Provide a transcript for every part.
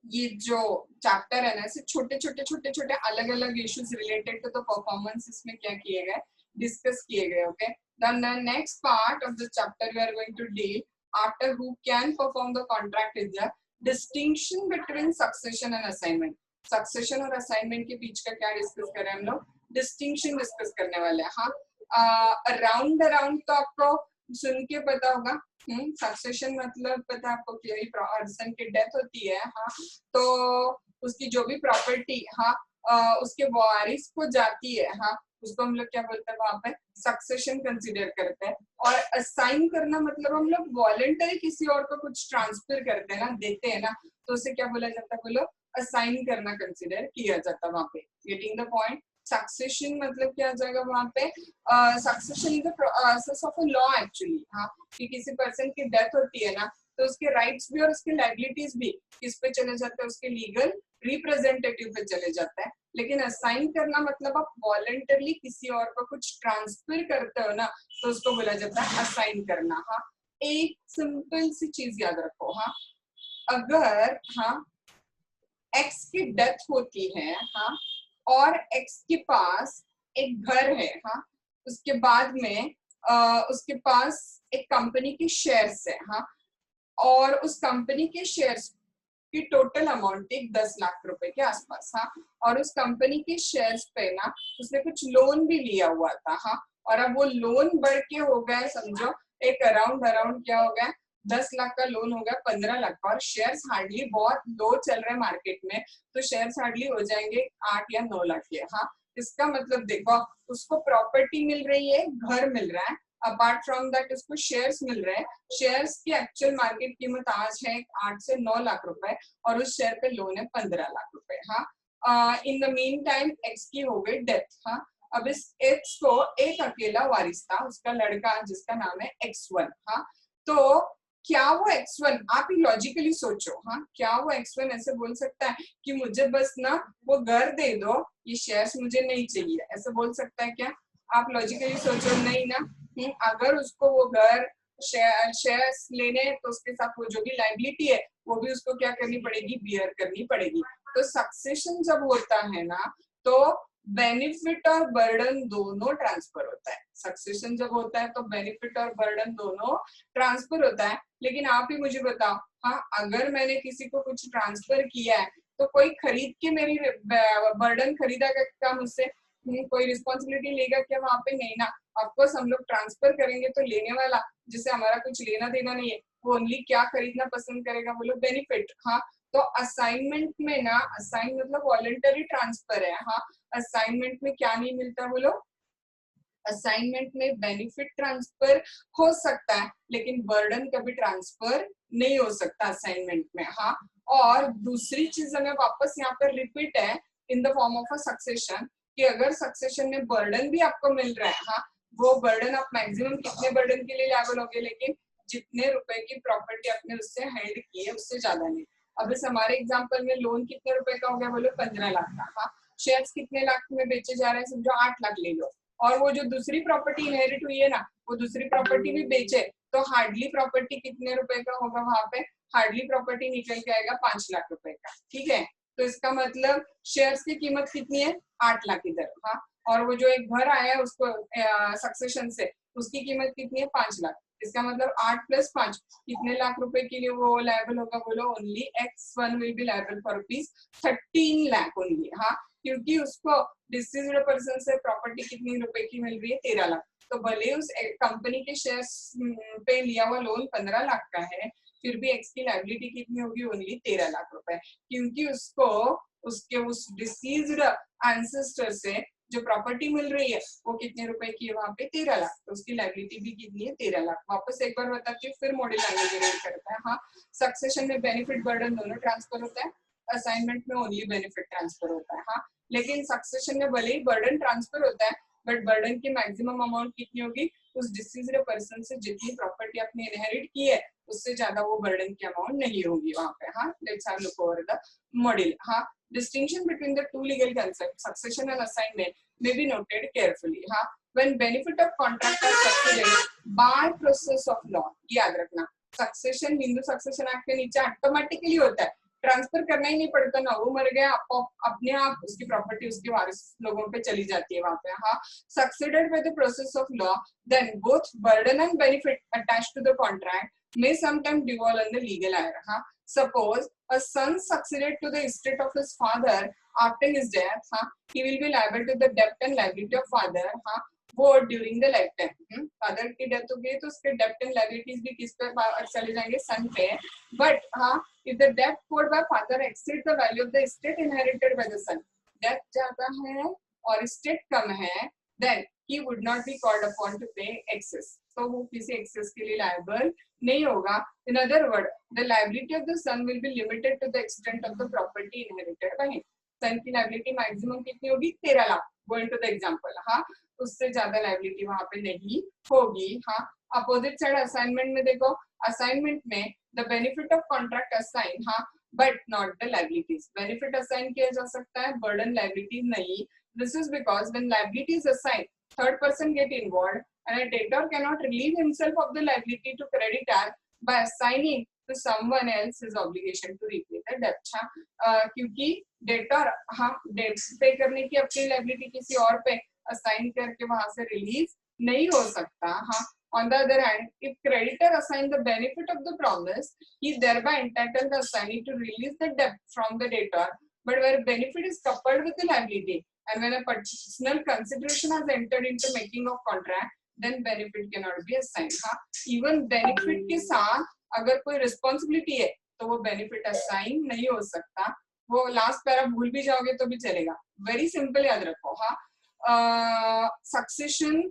ये जो चैप्टर है ना, ऐसे छोटे छोटे छोटे छोटे अलग अलग issues related to the performance इसमें क्या किए गए, डिस्कस किए गए. Okay, then the next part of the chapter we are going to deal after who can perform the contract is the distinction between succession and assignment. Succession और assignment के बीच का क्या डिस्कस कर रहे हैं हम लोग, डिस्टिंक्शन डिस्कस करने वाले हैं. हाँ, अराउंड अराउंड तो आपको सुन के पता होगा. सक्सेशन मतलब पता है आपको, कोई पर्सन की डेथ होती है, हाँ, तो उसकी जो भी प्रॉपर्टी, हाँ, उसके वारिस को जाती है, हाँ, उसको हम लोग क्या बोलते हैं वहां पे, सक्सेशन कंसीडर करते हैं. और असाइन करना मतलब हम लोग वॉलंटरी किसी और को कुछ ट्रांसफर करते हैं ना, देते हैं ना, तो उसे क्या बोला जाता है, बोलो असाइन करना कंसीडर किया जाता है वहां पे. Getting the point. सक्सेशन मतलब क्या आ जाएगा वहां पे, succession is the process of a law actually. हाँ, कि किसी पर्सन की डेथ होती है ना, तो उसके राइट्स भी और उसके लायबिलिटीज भी किस पे चले जाते हैं, उसके लीगल रिप्रेजेंटेटिव पे चले जाता है. लेकिन असाइन करना मतलब आप वॉलंटरली किसी और को कुछ ट्रांसफर करते हो ना, तो उसको बोला जाता है असाइन करना. हाँ, एक सिंपल सी चीज याद रखो. हाँ, अगर, हाँ, एक्स की डेथ होती है, हाँ, और एक्स के पास एक घर है, हाँ, उसके बाद में उसके पास एक कंपनी की शेयर्स है, हाँ, और उस कंपनी के शेयर्स की टोटल अमाउंट थी 10 लाख रुपए के आसपास. हाँ, और उस कंपनी के शेयर्स पे ना उसने कुछ लोन भी लिया हुआ था. हाँ, और अब वो लोन बढ़ के हो गया, समझो एक अराउंड अराउंड क्या हो गया, 10 लाख का लोन हो गया 15 लाख का. और शेयर्स हार्डली बहुत लो चल रहे हैं मार्केट में, तो शेयर्स हार्डली हो जाएंगे 8 या 9 लाख के. हाँ, इसका मतलब देखो, उसको प्रॉपर्टी मिल रही है, घर मिल रहा है, अपार्ट फ्रॉम दैट उसको शेयर्स मिल रहे हैं. शेयर्स की एक्चुअल मार्केट कीमत आज है 8 से 9 लाख रुपए, और उस शेयर पे लोन है 15 लाख रुपए. हाँ, in the mean time x की हो गई डेथ. हाँ, अब इस एक्स को एक अकेला वारिस था, उसका लड़का जिसका नाम है X1. हाँ, तो क्या वो X1, आप ही लॉजिकली सोचो, हाँ, क्या वो X1 ऐसे बोल सकता है कि मुझे बस ना वो घर दे दो, ये शेयर्स मुझे नहीं चाहिए, ऐसे बोल सकता है क्या? आप लॉजिकली सोचो, नहीं ना. अगर उसको वो घर शेयर्स लेने, तो उसके साथ वो जो भी लाइबिलिटी है वो भी उसको क्या करनी पड़ेगी, बियर करनी पड़ेगी. तो सक्सेशन जब होता है ना, तो बेनिफिट और बर्डन दोनों ट्रांसफर होता है. सक्सेशन जब होता है तो बेनिफिट और बर्डन दोनों ट्रांसफर होता है. लेकिन आप ही मुझे बताओ, हाँ, अगर मैंने किसी को कुछ ट्रांसफर किया है, तो कोई खरीद के मेरी बर्डन खरीदा क्या मुझसे, कोई रिस्पॉन्सिबिलिटी लेगा क्या वहां पे? नहीं ना. ऑफकोर्स हम लोग ट्रांसफर करेंगे तो लेने वाला जिसे हमारा कुछ लेना देना नहीं है, वो ओनली क्या खरीदना पसंद करेगा, बोलो बेनिफिट. हाँ, तो असाइनमेंट में ना, असाइन मतलब वॉलंटरी ट्रांसफर है. हाँ, असाइनमेंट में क्या नहीं मिलता, बोलो, असाइनमेंट में बेनिफिट ट्रांसफर हो सकता है, लेकिन बर्डन कभी ट्रांसफर नहीं हो सकता असाइनमेंट में. हाँ, और दूसरी चीज हमें वापस यहाँ पर रिपीट है in the form of a succession, कि अगर सक्सेशन में बर्डन भी आपको मिल रहा है, हाँ, वो बर्डन आप मैक्सिमम कितने बर्डन के लिए लागू होगे, लेकिन जितने रुपए की प्रॉपर्टी आपने उससे हेल्ड की है उससे ज्यादा नहीं. अब इस हमारे एग्जाम्पल में लोन कितने रुपए का हो गया, बोलो 15 लाख का. हाँ, शेयर्स कितने लाख में बेचे जा रहे हैं, समझो 8 लाख ले लो. और वो जो दूसरी प्रॉपर्टी इनहेरिट हुई है ना, वो दूसरी प्रॉपर्टी भी बेचे, तो हार्डली प्रॉपर्टी कितने रुपए का होगा वहां पे, हार्डली प्रॉपर्टी निकल के आएगा 5 लाख रुपए का. ठीक है, तो इसका मतलब शेयर्स की कीमत कितनी है, 8 लाख इधर. हाँ, और वो जो एक घर आया है उसको सक्सेशन से, उसकी कीमत कितनी है, 5 लाख. इसका मतलब 8 + 5 कितने लाख रुपए के लिए वो लायबल होगा, बोलो, only X1 will be liable for ₹13 lakh only. हाँ, क्योंकि उसको डिसीज्ड पर्सन से प्रॉपर्टी कितनी रुपए की मिल रही है, 13 लाख. तो भले उस कंपनी के शेयर्स पे लिया हुआ लोन 15 लाख का है, फिर भी एक्स की लायबिलिटी कितनी होगी, ओनली 13 लाख रुपए, क्योंकि उसको उसके उस डिसीज्ड एंसेस्टर से जो प्रॉपर्टी मिल रही है वो कितने रुपए की है वहां पे, 13 लाख. तो उसकी लायबिलिटी भी कितनी है, 13 लाख. वापस एक बार बताती हूँ, फिर मॉडल आगे जनरेट करता है. हाँ, सक्सेशन में बेनिफिट बर्डन दोनों ट्रांसफर होता है, असाइनमेंट में ओनली बेनिफिट ट्रांसफर होता है. हाँ, लेकिन सक्सेशन में भले ही बर्डन ट्रांसफर होता है, बट बर्डन की मैक्सिमम अमाउंट कितनी होगी, उस डिसीज्ड पर्सन से जितनी प्रॉपर्टी आपने इनहेरिट की है उससे ज्यादा वो बर्डन की अमाउंट नहीं होगी वहां पे. हाँ, let's have look over the model. हाँ, distinction between the two legal concepts, succession and assignment, may be noted carefully. हाँ, when benefit of contract are succeeded by process of law, याद रखना, सक्सेशन हिंदू सक्सेशन एक्ट के नीचे automatically होता है, transfer करना ही नहीं पड़ता ना, वो मर गया अपने आप उसकी प्रॉपर्टी उसके वारिस लोगों पे चली जाती है वहां पे। हाँ, succeeded by the process of law then both burden and benefit attached to the contract may sometimes devolve on the legal heir. Suppose a son succeeded to the estate of his father after his death, he will be liable to the debt and liability of father, वो during the lifetime. Father की death हो गई तो उसके डेप्ट and liabilities भी किस पे चले जाएंगे, सन पे. But if the debt owed by father exceeds the value of the estate inherited by the son, death ज्यादा है और estate कम है, then he would not be called upon to pay excess. तो वो किसी excess के लिए liable नहीं होगा. In other words, the liability of the son will be limited to the extent of the property inherited by him. सन की liability maximum कितनी होगी, 13 lakh. Going to the example, उससे ज्यादा liability वहां पे नहीं होगी. Opposite side assignment में देखो, assignment में the benefit of contract assign, but not the liabilities. Benefit assign किया जा सकता है, burden liabilities नहीं. This is because when liability is assigned, third person get involved, and a debtor cannot relieve himself of the liability to creditor by assigning to someone else his obligation to repay the debt. क्योंकि debtor debt पे करने की अपनी liability किसी और पे assign करके वहां से release नहीं हो सकता. On the other hand, if creditor assign the benefit of the promise, he thereby entitled the assignee to release the debt from the debtor. But where benefit is coupled with the liability, and when a personal consideration has entered into making of contract, then benefit cannot be assigned. Even benefit के साथ अगर कोई responsibility है तो वो benefit assign नहीं हो सकता. वो last पैरा भूल भी जाओगे तो भी चलेगा. Very simple याद रखो. Succession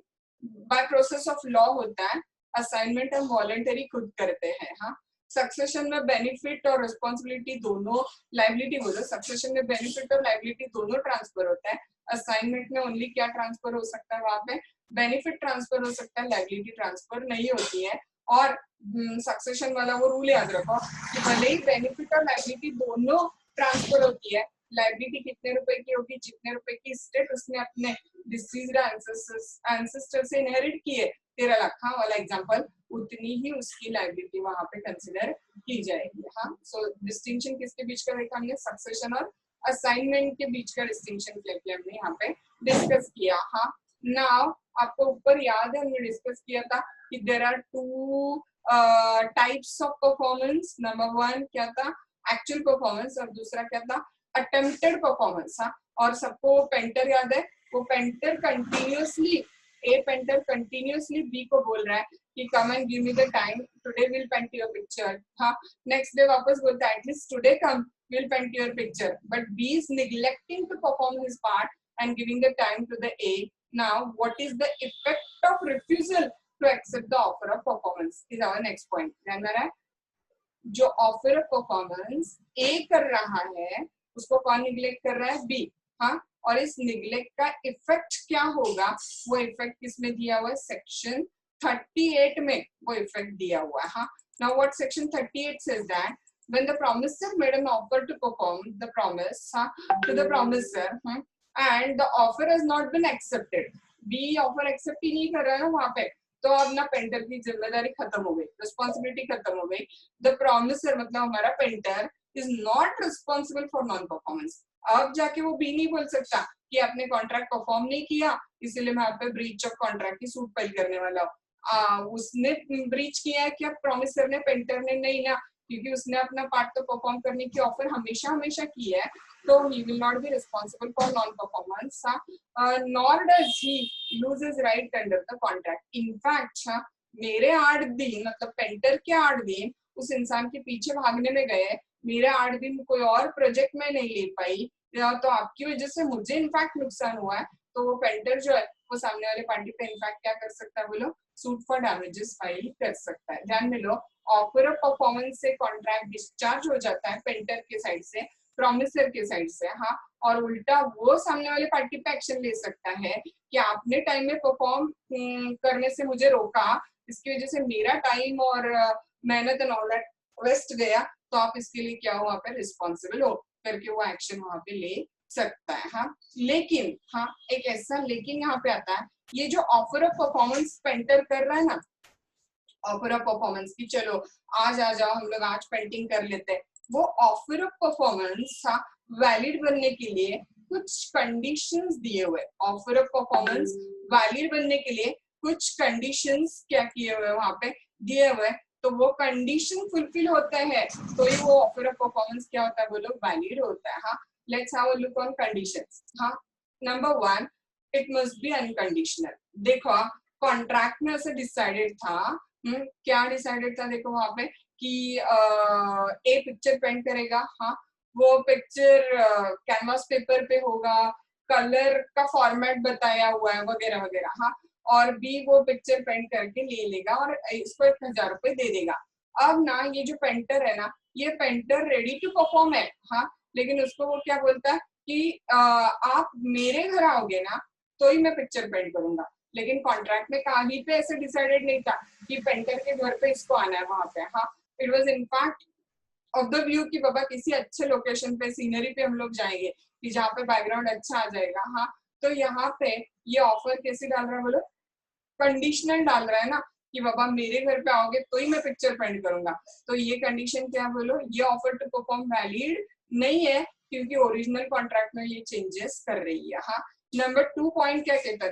by process of law होता है, assignment हम voluntary खुद करते हैं. सक्सेशन में बेनिफिट और रिस्पॉन्सिबिलिटी दोनों, लाइबिलिटी बोलो, सक्सेशन में बेनिफिट और लाइबिलिटी दोनों ट्रांसफर होता है. असाइनमेंट में ओनली क्या ट्रांसफर हो सकता है, वहां पे बेनिफिट ट्रांसफर हो सकता है, लाइबिलिटी ट्रांसफर नहीं होती है. और सक्सेशन वाला वो रूल याद रखो कि भले ही बेनिफिट और लाइबिलिटी दोनों ट्रांसफर होती है, लाइबिलिटी कितने रुपए की होगी, जितने रुपए की स्टेट उसने अपने डिसीज्ड एंसेस्टर से इनहेरिट की है, 13 लाख वाला एग्जांपल, उतनी ही उसकी लाइबिलिटी वहां पे कंसीडर की जाएगी. सो डिस्टिंक्शन किसके बीच का देखा हमने, सक्सेशन और असाइनमेंट के बीच का डिस्टिंक्शन करके हमने यहाँ पे डिस्कस किया. नाउ आपको ऊपर याद है हमने डिस्कस किया था कि there are two types of performance. Number 1 क्या था, एक्चुअल परफॉर्मेंस, और दूसरा क्या था, अटेम्प्टेड परफॉर्मेंस. और सबको पेंटर याद है, वो painter continuously, A painter continuously B को बोल रहा है कि come and give me the time, today will paint your picture. Next day वापस बोलता है at least today come, will paint your picture. But B is neglecting to perform his part and giving the time to the A. Now what is the effect of refusal to accept the offer of performance is our next point. ध्यान में रहा है, जो offer of performance ए कर रहा है उसको कौन निग्लेक्ट कर रहा है, बी. और इस निग्लेक्ट का इफेक्ट क्या होगा, वो इफेक्ट किसमें दिया हुआ है, सेक्शन 38 में वो इफेक्ट दिया हुआ है. Now what section 38 says that when the promisor made an offer to perform the promise to the promisor and the offer has not been accepted, B offer accept ही नहीं कर रहा है ना वहां पे, तो अब ना पेंटर की जिम्मेदारी खत्म हो गई, रिस्पॉन्सिबिलिटी खत्म हो गई. द प्रॉमिसर मतलब हमारा painter is not responsible for non performance. अब जाके वो भी नहीं बोल सकता कि आपने कॉन्ट्रैक्ट परफॉर्म नहीं किया इसलिए मैं आप पे ब्रीच ऑफ कॉन्ट्रैक्ट की सूट फाइल करने वाला हूँ. उसने ब्रीच किया है क्या प्रॉमिसर ने, पेंटर ने नहीं ना, क्योंकि उसने अपना पार्ट तो परफॉर्म करने की ऑफर हमेशा हमेशा की है, तो he will not be responsible for non-performance. Nor does he lose his right under the contract. In fact, मेरे 8 दिन मतलब पेंटर के 8 दिन उस इंसान के पीछे भागने में गए, मेरे 8 दिन कोई और प्रोजेक्ट में नहीं ले पाई, तो आपकी वजह से मुझे इनफैक्ट नुकसान हुआ है, तो वो पेंटर जो है वो सामने वाले पार्टी पे इनफैक्ट क्या कर सकता है, बोलो सूट फॉर डैमेजेस फाइल कर सकता है. ध्यान में लो, ऑफर ऑफ परफॉर्मेंस से कॉन्ट्रैक्ट डिस्चार्ज हो जाता है पेंटर के साइड से, प्रॉमिसर के साइड से. और उल्टा वो सामने वाले पार्टी पे एक्शन ले सकता है कि आपने टाइम में परफॉर्म करने से मुझे रोका, इसकी वजह से मेरा टाइम और मेहनत एंड ऑल दैट वेस्ट गया, तो आप इसके लिए क्या हो वहां पे रिस्पॉन्सिबल हो करके वो एक्शन वहां पे ले सकता है. लेकिन एक ऐसा लेकिन यहाँ पे आता है, ये जो ऑफर ऑफ परफॉर्मेंस पेंटर कर रहा है ना, ऑफर ऑफ परफॉर्मेंस की चलो आज आ जाओ हम लोग आज पेंटिंग कर लेते हैं, वो ऑफर ऑफ परफॉर्मेंस था वैलिड बनने के लिए कुछ कंडीशंस दिए हुए, ऑफर ऑफ परफॉर्मेंस वैलिड बनने के लिए कुछ कंडीशंस क्या किए हुए वहां पे दिए हुए, तो वो कंडीशन फुलफिल होता है तो ही वो ऑफर ऑफ परफॉर्मेंस क्या होता है बोलो वैलिड होता है। हाँ, let's have a look on conditions. हाँ, number 1, it must be unconditional. देखो कॉन्ट्रैक्ट में ऐसे डिसाइडेड था, क्या डिसाइडेड था देखो वहां पे कि ए पिक्चर पेंट करेगा। हाँ, वो पिक्चर कैनवास पेपर पे होगा, कलर का फॉर्मेट बताया हुआ है वगैरह वगैरह। हाँ, और बी वो पिक्चर पेंट करके ले लेगा और इसको 1000 रुपए दे देगा। अब ना ये जो पेंटर है ना, ये पेंटर रेडी टू परफॉर्म है। हाँ, लेकिन उसको वो क्या बोलता है कि आप मेरे घर आओगे ना तो ही मैं पिक्चर पेंट करूंगा। लेकिन कॉन्ट्रैक्ट में कहीं पे ऐसे डिसाइडेड नहीं था कि पेंटर के घर पे इसको आना है वहां पे। हाँ, it was in fact of the view कि बाबा किसी अच्छे लोकेशन पे सीनरी पे हम लोग जाएंगे कि जहाँ पे बैकग्राउंड अच्छा आ जाएगा। हाँ, तो यहाँ पे ये ऑफर कैसे डाल रहा है बोलो, कंडीशनल डाल रहा है ना कि बाबा मेरे घर पे आओगे तो ही मैं पिक्चर पेंट करूंगा। तो ये कंडीशन क्या बोलो, ये ऑफर टू परफॉर्म वैलिड नहीं है क्योंकि ओरिजिनल कॉन्ट्रैक्ट में ये चेंजेस कर रही है। हाँ, नंबर 2 पॉइंट क्या कहता है